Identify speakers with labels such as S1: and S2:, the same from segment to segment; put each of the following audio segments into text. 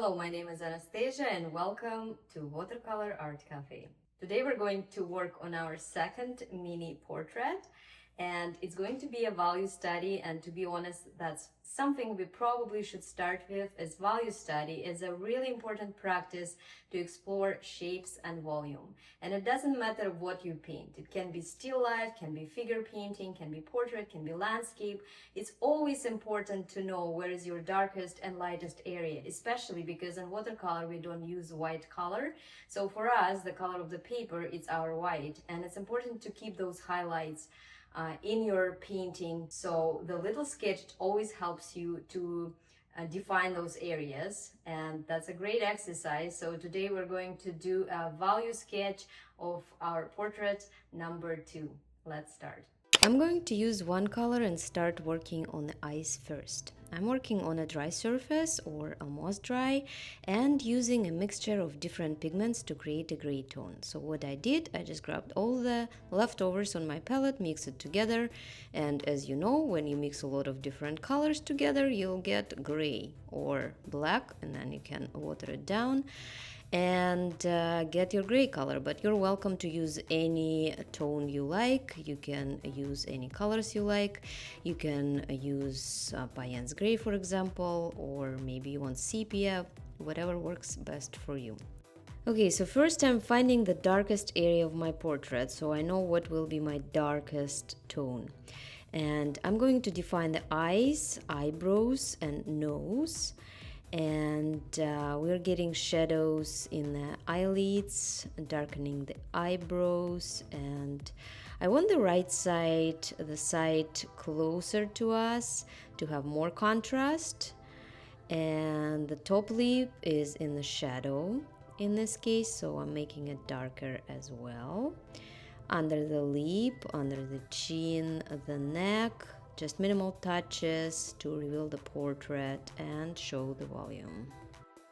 S1: Hello, my name is Anastasia and welcome to Watercolor Art Cafe. Today we're going to work on our second mini portrait, and it's going to be a value study, and to be honest, that's something we probably should start with, as value study is a really important practice to explore shapes and volume. And it doesn't matter what you paint. It can be still life, can be figure painting, can be portrait, can be landscape. It's always important to know where is your darkest and lightest area, especially because in watercolor we don't use white color. So for us, the color of the paper is our white, and it's important to keep those highlights in your painting. So the little sketch always helps you to define those areas, and that's a great exercise. So today we're going to do a value sketch of our portrait number 2. Let's start. I'm going to use one color and start working on the eyes first. I'm working on a dry surface or almost dry and using a mixture of different pigments to create a gray tone. So what I did, I just grabbed all the leftovers on my palette, mix it together, and as you know, when you mix a lot of different colors together, you'll get gray or black, and then you can water it down and get your gray color. But you're welcome to use any tone you like. You can use any colors you like. You can use Payens gray, for example, or maybe you want sepia, whatever works best for you. Okay, so first I'm finding the darkest area of my portrait, so I know what will be my darkest tone. And I'm going to define the eyes, eyebrows, and nose. And we're getting shadows in the eyelids, darkening the eyebrows, and I want the right side, the side closer to us, to have more contrast, and the top lip is in the shadow in this case, so I'm making it darker as well. Under the lip, under the chin, the neck, just minimal touches to reveal the portrait and show the volume.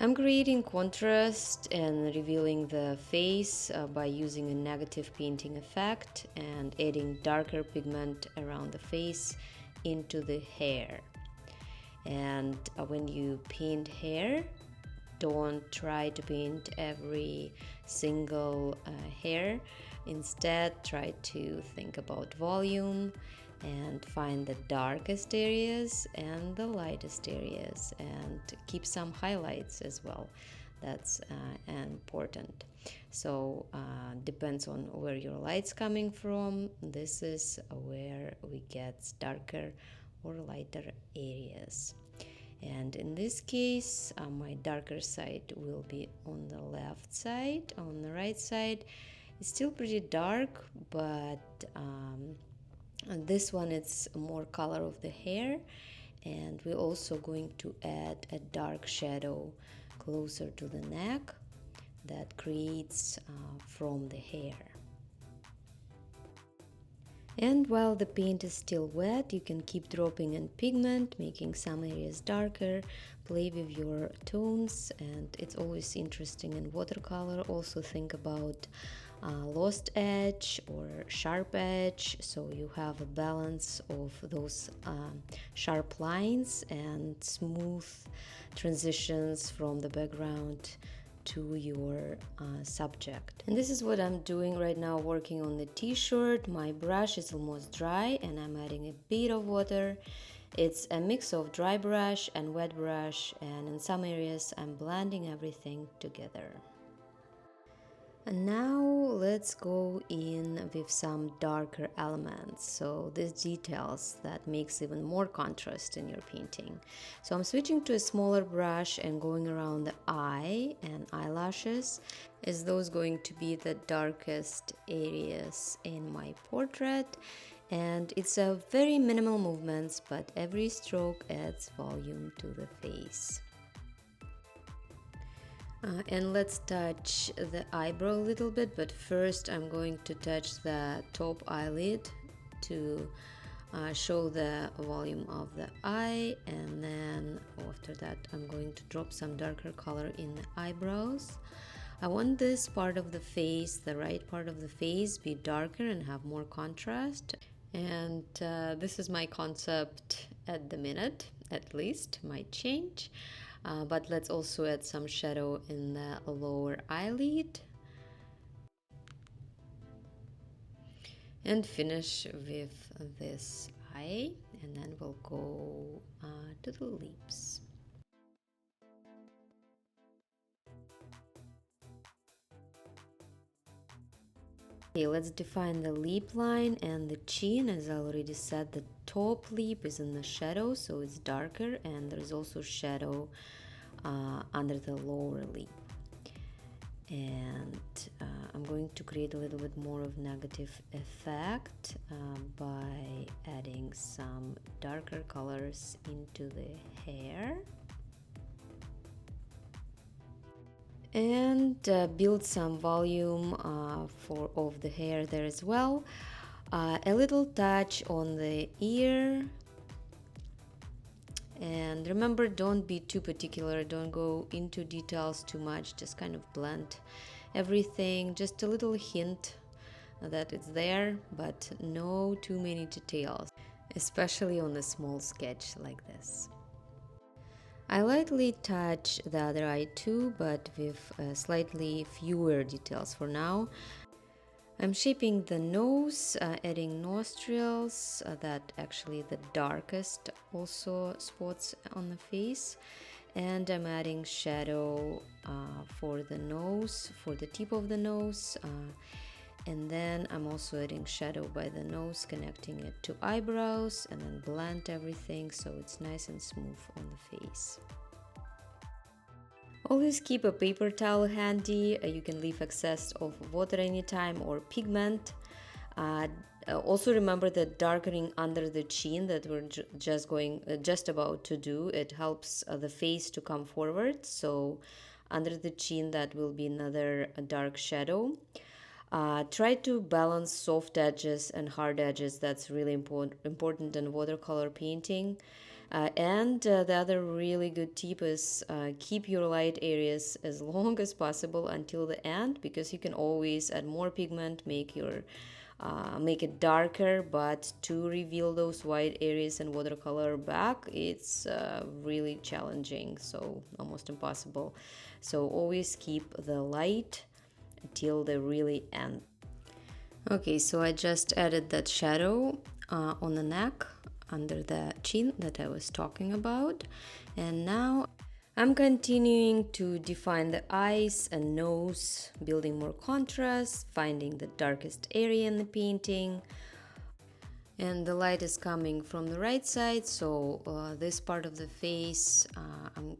S1: I'm creating contrast and revealing the face by using a negative painting effect and adding darker pigment around the face into the hair. And when you paint hair, don't try to paint every single hair. Instead, try to think about volume and find the darkest areas and the lightest areas, and keep some highlights as well. That's important. So depends on where your light's coming from. This is where we get darker or lighter areas. And in this case, my darker side will be on the left side. On the right side, it's still pretty dark, but and this one, it's more color of the hair, and we're also going to add a dark shadow closer to the neck that creates from the hair. And while the paint is still wet, you can keep dropping in pigment, making some areas darker, play with your tones, and it's always interesting in watercolor. Also think about lost edge or sharp edge, so you have a balance of those sharp lines and smooth transitions from the background to your subject. And this is what I'm doing right now, working on the t-shirt. My brush is almost dry and I'm adding a bit of water. It's a mix of dry brush and wet brush, and in some areas I'm blending everything together. And now let's go in with some darker elements, so these details that makes even more contrast in your painting. So I'm switching to a smaller brush and going around the eye and eyelashes, as those going to be the darkest areas in my portrait. And it's a very minimal movements, but every stroke adds volume to the face. And let's touch the eyebrow a little bit, but first I'm going to touch the top eyelid to show the volume of the eye, and then after that I'm going to drop some darker color in the eyebrows. I want this part of the face, the right part of the face, be darker and have more contrast. And this is my concept at the minute, at least, might change. but let's also add some shadow in the lower eyelid and finish with this eye, and then we'll go to the lips. Okay, let's define the lip line and the chin. As I already said, the top lip is in the shadow, so it's darker, and there is also shadow under the lower lip. And I'm going to create a little bit more of negative effect by adding some darker colors into the hair. And build some volume of the hair there as well. A little touch on the ear. And remember, don't be too particular, don't go into details too much, just kind of blend everything, just a little hint that it's there, but no too many details, especially on a small sketch like this. I lightly touch the other eye too, but with slightly fewer details for now. I'm shaping the nose, adding nostrils, that actually the darkest also spots on the face, and I'm adding shadow for the nose, for the tip of the nose, and then I'm also adding shadow by the nose, connecting it to eyebrows, and then blend everything so it's nice and smooth on the face. Always keep a paper towel handy. You can leave excess of water anytime or pigment. Also remember that darkening under the chin that we're just about to do, it helps the face to come forward. So under the chin, that will be another dark shadow. Try to balance soft edges and hard edges. That's really important in watercolor painting. And the other really good tip is keep your light areas as long as possible until the end, because you can always add more pigment, make it darker, but to reveal those white areas in watercolor back, it's really challenging, so almost impossible. So always keep the light till the really end. Okay, so I just added that shadow on the neck under the chin that I was talking about, and now I'm continuing to define the eyes and nose, building more contrast, finding the darkest area in the painting. And the light is coming from the right side, so this part of the face I'm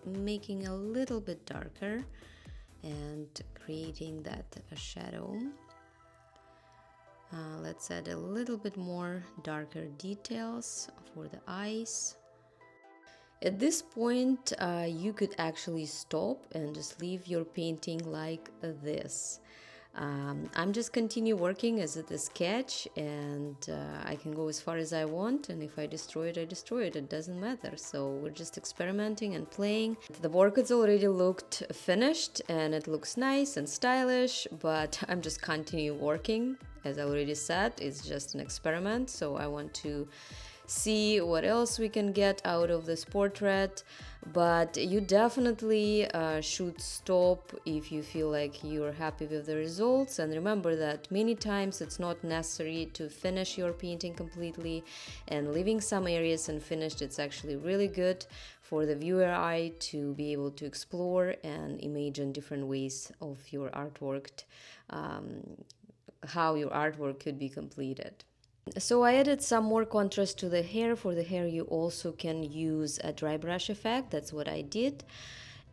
S1: making a little bit darker and creating that shadow. Let's add a little bit more darker details for the eyes. At this point, you could actually stop and just leave your painting like this. I'm just continue working as a sketch, and I can go as far as I want, and if I destroy it, I destroy it. It doesn't matter. So we're just experimenting and playing. The work has already looked finished and it looks nice and stylish, but I'm just continue working. As I already said, it's just an experiment, so I want to see what else we can get out of this portrait. But you definitely should stop if you feel like you're happy with the results, and remember that many times it's not necessary to finish your painting completely, and leaving some areas unfinished, it's actually really good for the viewer eye to be able to explore and imagine different ways of your artwork, how your artwork could be completed. So I added some more contrast to the hair. For the hair, you also can use a dry brush effect. That's what I did.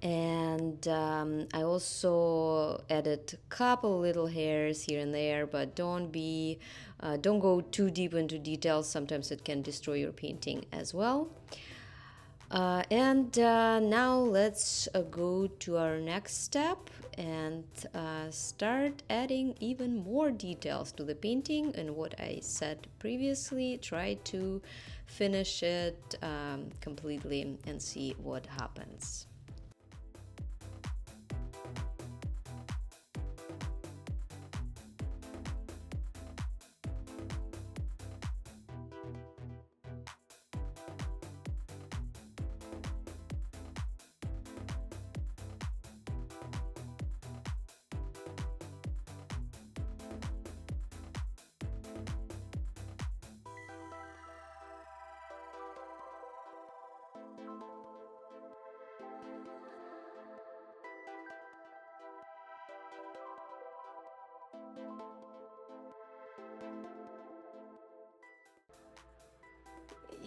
S1: And I also added a couple little hairs here and there, but don't go too deep into details. Sometimes it can destroy your painting as well. Now let's go to our next step and start adding even more details to the painting. And what I said previously, try to finish it completely and see what happens.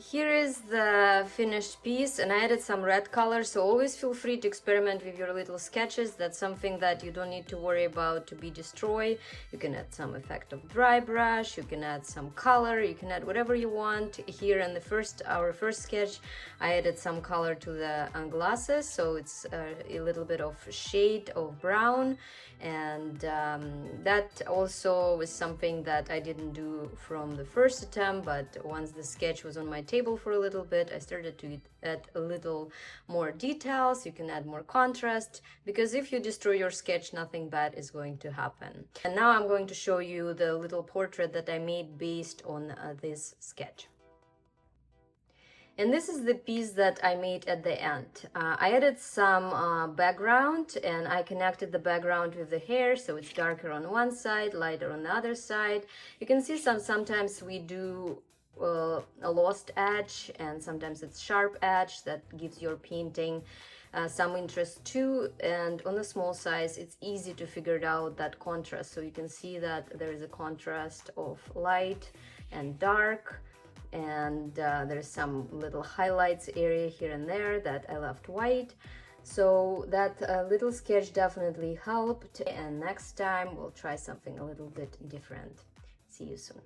S1: here is the finished piece, and I added some red color, so always feel free to experiment with your little sketches. That's something that you don't need to worry about to be destroyed. You can add some effect of dry brush, you can add some color, you can add whatever you want. Here in our first sketch, I added some color to the glasses, so it's a little bit of shade of brown, and that also was something that I didn't do from the first attempt, but once the sketch was on my table for a little bit, I started to add a little more details. You can add more contrast, because if you destroy your sketch, nothing bad is going to happen. And now I'm going to show you the little portrait that I made based on this sketch. And this is the piece that I made at the end. I added some background, and I connected the background with the hair, so it's darker on one side, lighter on the other side. You can see sometimes we do a lost edge, and sometimes it's sharp edge that gives your painting some interest too. And on the small size, it's easy to figure out that contrast. So you can see that there is a contrast of light and dark, and there's some little highlights area here and there that I left white. So that little sketch definitely helped, and next time we'll try something a little bit different. See you soon.